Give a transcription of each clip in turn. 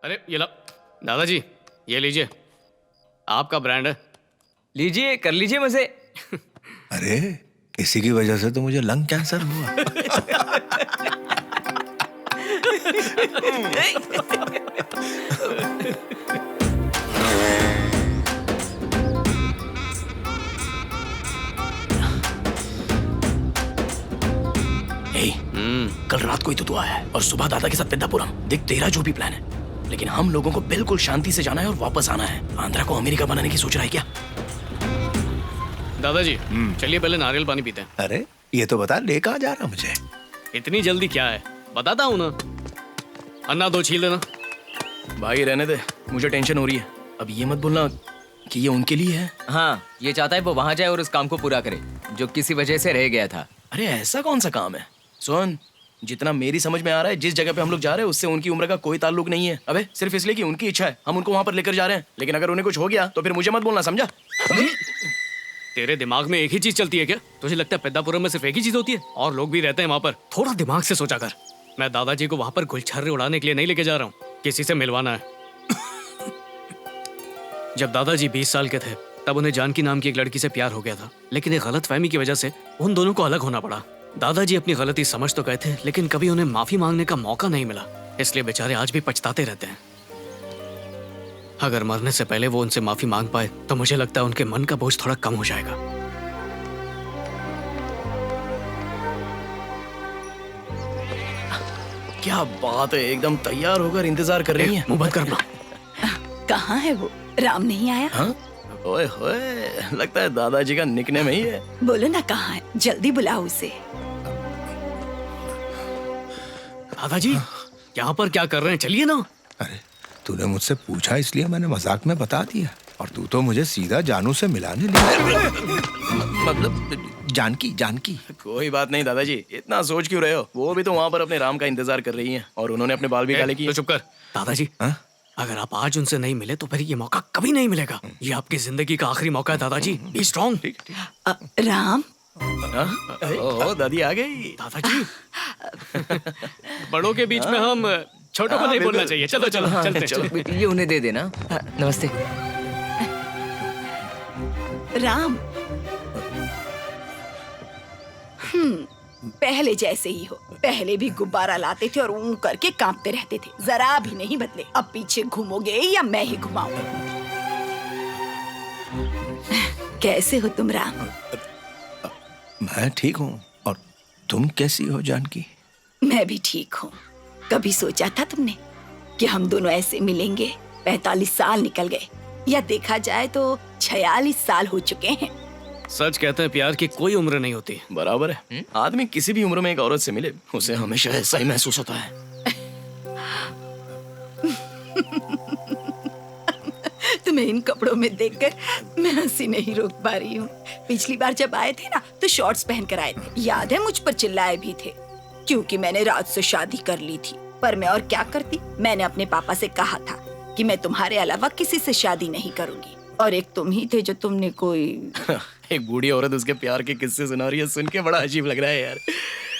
अरे ये लो दादाजी, ये लीजिए, आपका ब्रांड है। लीजिए, कर लीजिए मजे। अरे इसी की वजह से तो मुझे लंग कैंसर हुआ। कल रात को ही तो तू आया है और सुबह दादा के साथ पेद्दापुरम। देख तेरा जो भी प्लान है, लेकिन हम लोगों को बिल्कुल शांति से जाना है और वापस आना है। आंध्रा को अमेरिका बनाने की सोच रहा है क्या? दादाजी चलिए पहले नारियल पानी पीते हैं। अरे ये तो बता, ले कहाँ जा रहा मुझे? इतनी जल्दी क्या है, बताता हूँ ना। अन्ना दो छील देना। भाई रहने दे, मुझे टेंशन हो रही है। अब ये मत बोलना कि ये उनके लिए है। हाँ, ये चाहता है वो वहां जाए और उस काम को पूरा करे जो किसी वजह से रह गया था। अरे ऐसा कौन सा काम है? सोन, जितना मेरी समझ में आ रहा है, जिस जगह पे हम लोग जा रहे हैं उससे उनकी उम्र का कोई ताल्लुक नहीं है। अबे सिर्फ इसलिए कि उनकी इच्छा है हम उनको वहां पर लेकर जा रहे हैं। लेकिन अगर उन्हें कुछ हो गया तो फिर मुझे मत बोलना, समझा? तेरे दिमाग में एक ही चीज चलती है क्या? तुझे लगता है पेद्दापुरम में सिर्फ एक ही चीज होती है और लोग भी रहते हैं वहाँ पर? थोड़ा दिमाग से सोचा कर। मैं दादाजी को वहाँ पर गुलछर्रे उड़ाने के लिए नहीं लेके जा रहा हूँ, किसी से मिलवाना है। जब दादाजी 20 साल के थे तब उन्हें जानकी नाम की एक लड़की से प्यार हो गया था, लेकिन एक गलतफहमी की वजह से उन दोनों को अलग होना पड़ा। दादाजी अपनी गलती समझ तो गए थे, लेकिन कभी उन्हें माफी मांगने का मौका नहीं मिला, इसलिए बेचारे आज भी पछताते रहते हैं। अगर मरने से पहले वो उनसे माफी मांग पाए तो मुझे लगता है उनके मन का बोझ थोड़ा कम हो जाएगा। क्या बात है, एकदम तैयार होकर इंतजार कर रही है। मुंह बंद करना। कहाँ है वो? राम नहीं आया? हाँ? ओए होए, लगता है दादाजी का निकनेम ही है। बोलो ना कहाँ है, जल्दी बुलाओ उसे। दादाजी यहाँ पर क्या कर रहे हैं, चलिए ना। अरे तूने मुझसे पूछा इसलिए मैंने मजाक में बता दिया, और तू तो मुझे सीधा जानू से मिलाने लिया। मतलब जानकी। जानकी कोई बात नहीं दादाजी, इतना सोच क्यों रहे हो? वो भी तो वहाँ पर अपने राम का इंतजार कर रही हैं और उन्होंने अपने बाल भी काले किए। तो चुप कर। दादाजी अगर आप आज उनसे नहीं मिले तो फिर ये मौका कभी नहीं मिलेगा। ये आपकी जिंदगी का आखिरी मौका है दादाजी, बी स्ट्रॉन्ग। राम, ओह दादी आ गई। दादाजी बड़ों के बीच में हम छोटों को नहीं बोलना चाहिए। चलो चलो चलते चलो। ये उन्हें दे देना। नमस्ते। राम। पहले जैसे ही हो। पहले भी गुब्बारा लाते थे और ऊं करके कांपते रहते थे, जरा भी नहीं बदले। अब पीछे घूमोगे या मैं ही घुमाऊं? कैसे हो तुम राम? मैं ठीक हूँ, और तुम कैसी हो जानकी? मैं भी ठीक हूँ। कभी सोचा था तुमने कि हम दोनों ऐसे मिलेंगे? 45 साल निकल गए, या देखा जाए तो 46 साल हो चुके हैं। सच कहते हैं प्यार की कोई उम्र नहीं होती। बराबर है। आदमी किसी भी उम्र में एक औरत से मिले उसे हमेशा ऐसा ही महसूस होता है। तुम्हें इन कपड़ों में देखकर मैं हंसी नहीं रोक पा रही हूँ। पिछली बार जब आए थे ना तो शॉर्ट्स पहन कर आए थे, याद है? मुझ पर चिल्लाए भी थे क्योंकि मैंने राज से शादी कर ली थी। पर मैं और क्या करती, मैंने अपने पापा से कहा था कि मैं तुम्हारे अलावा किसी से शादी नहीं करूंगी, और एक तुम ही थे जो तुमने कोई एक बूढ़ी औरत उसके प्यार के किस्से सुना रही है, सुन के बड़ा अजीब लग रहा है यार।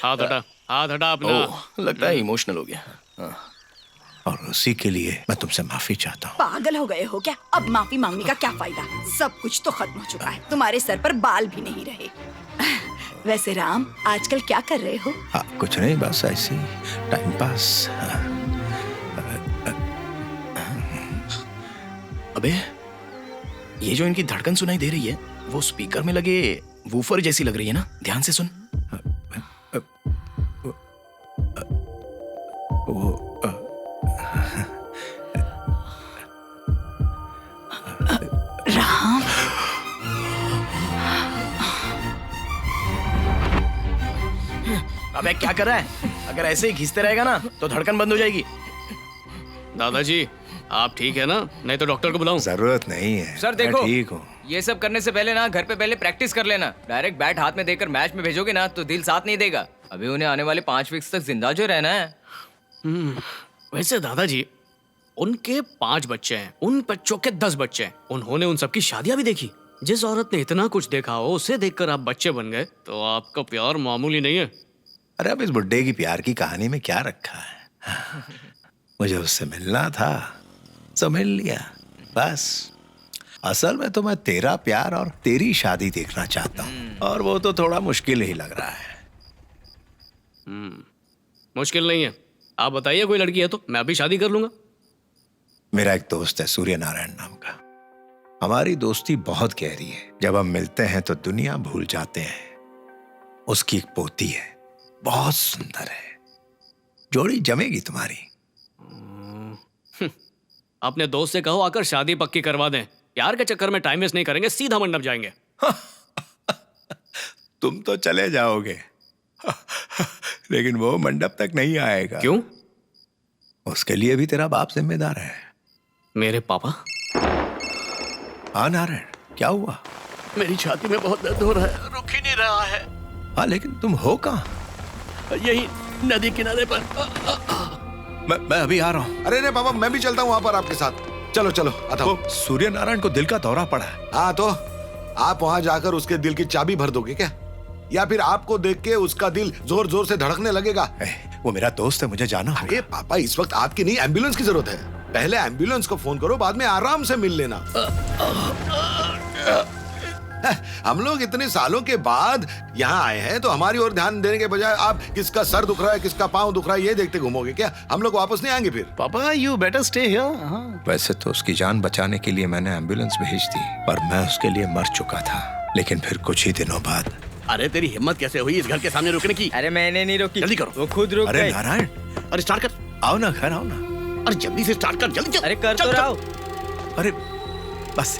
हाथ हटा अपना। लगता है इमोशनल हो गया। और उसी के लिए मैं तुमसे माफी चाहता हूँ। पागल हो गए हो क्या? अब माफी मांगने का क्या फायदा? सब कुछ तो खत्म हो चुका है, तुम्हारे सर पर बाल भी नहीं रहे। वैसे राम, आजकल क्या कर रहे हो? कुछ नहीं, बस ऐसे टाइम पास। अबे ये जो इनकी धड़कन सुनाई दे रही है वो स्पीकर में लगे वूफर जैसी लग रही है ना? ध्यान से सुन। राम, अबे क्या कर रहा है? अगर ऐसे ही घिसते रहेगा ना तो धड़कन बंद हो जाएगी। दादाजी आप ठीक है ना? नहीं तो डॉक्टर को बुलाऊं? जरूरत नहीं है सर देखो, मैं ठीक हूँ। ये सब करने से पहले ना घर पे पहले प्रैक्टिस कर लेना। डायरेक्ट बैट हाथ में देकर मैच में भेजोगे ना तो दिल साथ नहीं देगा। अभी उन्हें आने वाले 5 वीक्स तक जिंदा जो रहना है। वैसे दादाजी उनके 5 बच्चे हैं, उन बच्चों के 10 बच्चे हैं। उन्होंने उन सबकी शादियां भी देखी। जिस औरत ने इतना कुछ देखा हो उसे देखकर आप बच्चे बन गए तो आपका प्यार मामूली नहीं है। अरे अब इस बुड्ढे की प्यार की कहानी में क्या रखा है? मुझे उससे मिलना था, तो मिल लिया बस। असल में तो मैं तेरा प्यार और तेरी शादी देखना चाहता हूँ, और वो तो थोड़ा मुश्किल ही लग रहा है। मुश्किल नहीं है, आप बताइए कोई लड़की है तो मैं अभी शादी कर लूंगा। मेरा एक दोस्त है सूर्य नारायण नाम का। हमारी दोस्ती बहुत गहरी है। जब हम मिलते हैं तो दुनिया भूल जाते हैं। उसकी एक पोती है, बहुत सुंदर है। जोड़ी जमेगी तुम्हारी। अपने दोस्त से कहो आकर शादी पक्की करवा दें। प्यार के चक्कर में टाइम वेस्ट नहीं करेंगे, सीधा मंडप जाएंगे। तुम तो चले जाओगे लेकिन वो मंडप तक नहीं आएगा। क्यों? उसके लिए भी तेरा बाप जिम्मेदार है। मेरे पापा? हाँ नारायण, क्या हुआ? मेरी छाती में बहुत दर्द हो रहा है, रुक ही नहीं रहा है। हाँ लेकिन तुम हो कहाँ? यही नदी किनारे पर। मैं अभी आ रहा हूँ। अरे नहीं पापा, मैं भी चलता हूँ वहाँ पर आपके साथ। चलो चलो आता हूँ। वो सूर्य नारायण को दिल का दौरा पड़ा है। हाँ तो आप वहाँ जाकर उसके दिल की चाबी भर दोगे क्या, या फिर आपको देख के उसका दिल जोर जोर से धड़कने लगेगा? वो मेरा दोस्त है, मुझे जाना होगा। अरे पापा, इस वक्त आपकी नहीं एम्बुलेंस की जरूरत है। पहले एम्बुलेंस को फोन करो, बाद में आराम से मिल लेना। हम लोग इतने सालों के बाद यहाँ आए हैं तो हमारी ओर ध्यान देने के बजाय आप किसका सर दुख रहा है, किसका पाँव दुख रहा है, ये देखते घूमोगे क्या? हम लोग वापस नहीं आएंगे फिर। पापा यू बेटर स्टे हियर। वैसे तो उसकी जान बचाने के लिए मैंने एम्बुलेंस भेज दी, पर मैं उसके लिए मर चुका था। लेकिन फिर कुछ ही दिनों बाद। अरे तेरी हिम्मत कैसे हुई इस घर के सामने रुकने की? अरे मैंने नहीं रोकी, जल्दी करो। वो खुद रुक अरे गई। नारायण, अरे स्टार्ट कर। आओ ना घर, आओ ना। अरे जल्दी से स्टार्ट कर, जल्दी चल। अरे कर चल, तो चल। रहा हूँ। अरे बस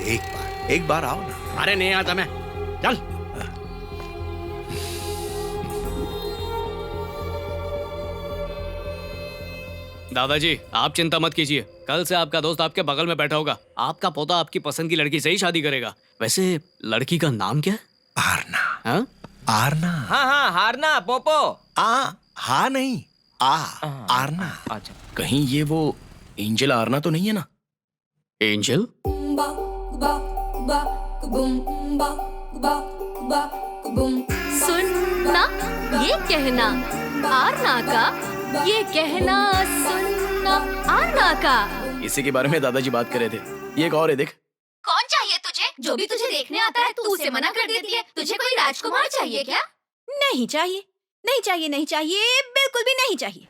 एक बार आओ ना। अरे नहीं आता मैं, चल। दादाजी आप चिंता मत कीजिए, कल से आपका दोस्त आपके बगल में बैठा होगा। आपका पोता आपकी पसंद की लड़की से ही शादी करेगा। वैसे लड़की का नाम क्या है? आरना। हाँ? आरना। हाँ हाँ, हारना पोपो। हाँ नहीं, आरना। अच्छा, कहीं ये वो एंजल आरना तो नहीं है ना? एंजल? सुनना ये कहना आरना का, ये कहना सुनना आरना का। इसी के बारे में दादाजी बात कर रहे थे। ये एक और है, देख। कौन चाहिए तुझे? जो भी तुझे देखने आता है तू उसे मना कर देती है। तुझे कोई राजकुमार चाहिए क्या? नहीं चाहिए, नहीं चाहिए, नहीं चाहिए, बिल्कुल भी नहीं चाहिए।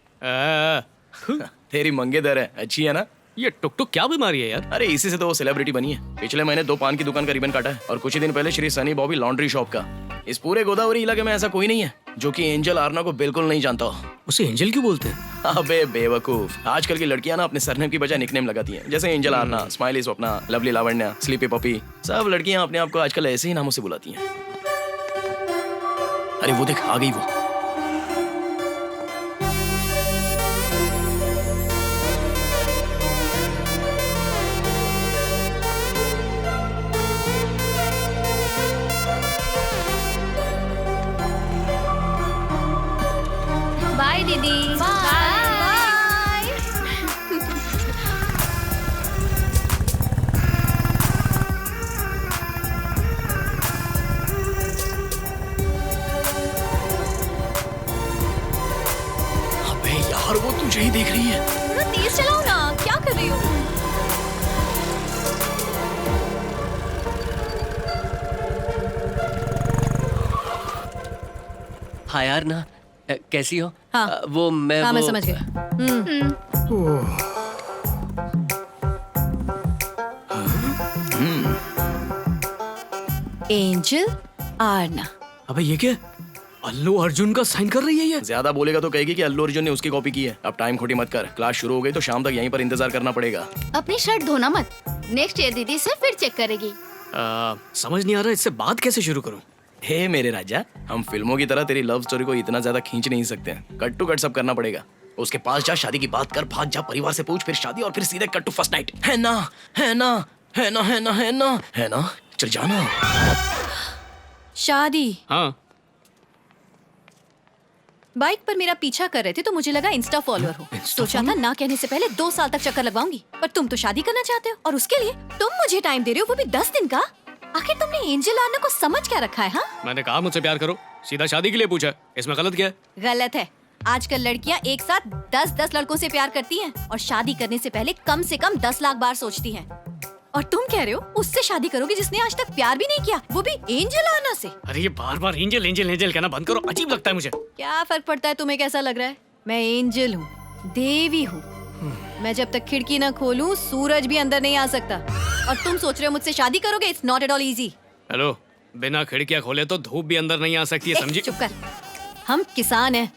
तेरी मंगेदर है, अच्छी है ना? ये टुक टुक क्या बीमारी है यार? अरे इसी से तो वो सेलिब्रिटी बनी है। पिछले महीने 2 पान की दुकान का रिबन काटा है, और कुछ ही दिन पहले श्री सनी बॉबी लॉन्ड्री शॉप का। इस पूरे गोदावरी इलाके में ऐसा कोई नहीं है जो कि एंजल आरना को बिल्कुल नहीं जानता हो। उसे एंजल क्यों बोलते हैं? अबे बेवकूफ, आजकल की लड़कियां ना अपने सरनेम की बजाय निकनेम लगाती हैं, जैसे angel Aarna, smiley Swapna, lovely Lavanya, sleepy puppy. सब लड़कियां अपने आप को आजकल ऐसे ही नामों से बुलाती हैं। अरे वो देख, आ गई वो। बाय दीदी। बाय। अबे यार, वो तुझे ही देख रही है। थोड़ा तेज चलाओ ना, क्या कर रही हो? हाँ यार ना, कैसी हो? हाँ। वो मैं हाँ, वो मैं समझ गई। एंजल आरना। अबे ये क्या? अल्लू अर्जुन का साइन कर रही है ये? ज्यादा बोलेगा तो कहेगी कि अल्लू अर्जुन ने उसकी कॉपी की है। अब टाइम खोटी मत कर, क्लास शुरू हो गई तो शाम तक यहीं पर इंतजार करना पड़ेगा। अपनी शर्ट धोना मत, नेक्स्ट ईयर दीदी से फिर चेक करेगी। समझ नहीं आ रहा इससे बात कैसे शुरू करूं। हे मेरे राजा, हम फिल्मों की तरह तेरी लव स्टोरी को इतना ज्यादा खींच नहीं सकते। कट टू कट सब करना पड़ेगा। उसके पास जा, शादी की बात कर, भाग जा, परिवार से पूछ, फिर शादी, और फिर सीधे कट टू फर्स्ट नाइट। है ना, है ना, है ना, है ना, है ना, है ना? चल जाना। शादी? हाँ, बाइक पर मेरा पीछा कर रहे थे तो मुझे लगा इंस्टा फॉलोअर हो। सोचा था ना कहने से पहले 2 साल तक चक्कर लगवाऊंगी, पर तुम तो शादी करना चाहते हो, और उसके लिए तुम मुझे टाइम दे रहे हो, वो भी 10 दिन का। आखिर तुमने एंजल आरना को समझ क्या रखा है? हाँ, मैंने कहा मुझसे प्यार करो, सीधा शादी के लिए पूछा। इसमें गलत क्या है? गलत है। आजकल लड़कियां एक साथ 10-10 लड़कों से प्यार करती हैं और शादी करने से पहले कम से कम 10 लाख बार सोचती हैं। और तुम कह रहे हो उससे शादी करोगे जिसने आज तक प्यार भी नहीं किया, वो भी एंजल आना से। अरे ये बार बार एंजल एंजल एंजल कहना बंद करो, अजीब लगता है मुझे। क्या फर्क पड़ता है तुम्हें कैसा लग रहा है? मैं एंजल हूँ, देवी हूँ। मैं जब तक खिड़की न खोलूं सूरज भी अंदर नहीं आ सकता। और तुम सोच रहे हो मुझसे शादी करोगे? It's not at all easy. Hello, बिना खिड़कियां खोले तो धूप भी अंदर नहीं आ सकती है, समझी? चुप कर। हम किसान हैं।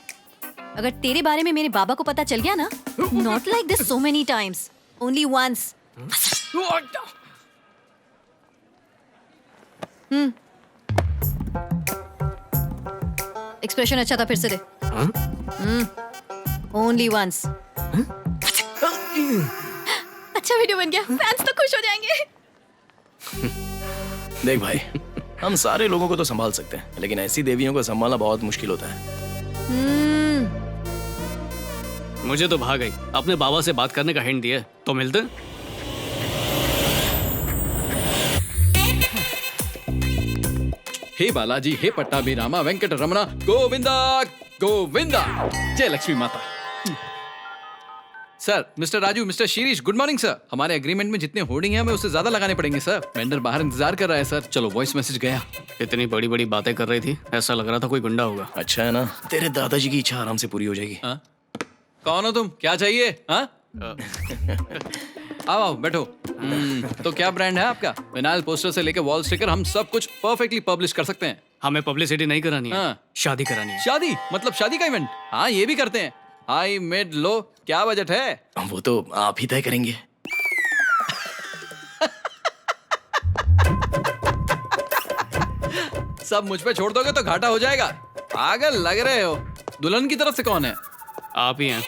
अगर तेरे बारे में मेरे बाबा को पता चल गया ना, not like this so many times, only once. Expression अच्छा था, फिर से दे। Only once. अच्छा वीडियो बन गया, फैंस तो खुश हो जाएंगे। देख भाई, हम सारे लोगों को तो संभाल सकते हैं, लेकिन ऐसी देवियों को संभालना बहुत मुश्किल होता है। मुझे तो भाग गई, अपने बाबा से बात करने का हिंट दिया तो मिलते। हे बालाजी, हे पट्टाभिरामा वेंकट रमणा, गोविंदा गोविंदा, जय लक्ष्मी माता। Sir, mister Raju, mister Shirish, good morning sir. हमारे एग्रीमेंट में जितने होर्डिंग हैं हमें उससे ज्यादा लगाने पड़ेंगे सर। वेंडर बाहर इंतजार कर रहा है सर। चलो, वॉइस मैसेज गया। इतनी बड़ी बड़ी बातें कर रही थी, ऐसा लग रहा था कोई गुंडा होगा। अच्छा है ना, तेरे दादाजी की इच्छा आराम से पूरी हो जाएगी। हाँ? कौन हो तुम? क्या चाहिए? हाँ? आओ आओ बैठो। तो क्या ब्रांड है आपका? विनाइल पोस्टर से लेकर वॉल स्टिकर, हम सब कुछ परफेक्टली पब्लिश कर सकते हैं। हमें पब्लिसिटी नहीं करानी है, हाँ। शादी करानी है। शादी मतलब शादी का इवेंट? हाँ, ये भी करते हैं। हाई मिड लो, क्या बजट है? वो तो आप ही तय करेंगे। सब मुझ पे छोड़ दोगे तो घाटा हो जाएगा। पागल लग रहे हो। दुल्हन की तरफ से कौन है? आप ही हैं।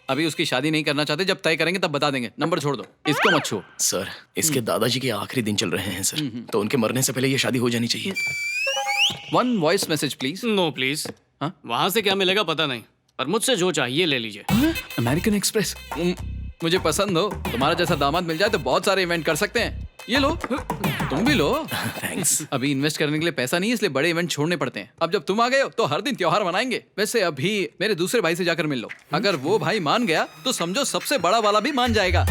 अभी उसकी शादी नहीं करना चाहते, जब तय करेंगे तब बता देंगे। नंबर छोड़ दो, इसको मत छो। सर, इसके दादाजी के आखिरी दिन चल रहे हैं सर, तो उनके मरने से पहले ये शादी हो जानी चाहिए। One voice message please. No please. हाँ? वहां से क्या मिलेगा पता नहीं, पर मुझसे जो चाहिए ले लीजिए। American express. मुझे पसंद हो। तुम्हारा जैसा दामाद मिल जाए तो बहुत सारे इवेंट कर सकते हैं। ये लो, तुम भी लो। थैंक्स। अभी इन्वेस्ट करने के लिए पैसा नहीं है, इसलिए बड़े इवेंट छोड़ने पड़ते हैं। अब जब तुम आ गए हो तो हर दिन त्योहार मनाएंगे। वैसे अभी मेरे दूसरे भाई से जाकर मिल लो। अगर वो भाई मान गया तो समझो सबसे बड़ा वाला भी मान जाएगा।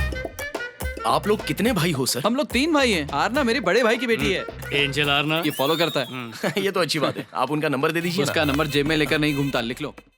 आप लोग कितने भाई हो सर? हम लोग 3 भाई हैं। आरना मेरे बड़े भाई की बेटी है। एंजल आरना ये फॉलो करता है। ये तो अच्छी बात है। आप उनका नंबर दे दीजिए। उसका नंबर जेब में लेकर नहीं घूमता, लिख लो।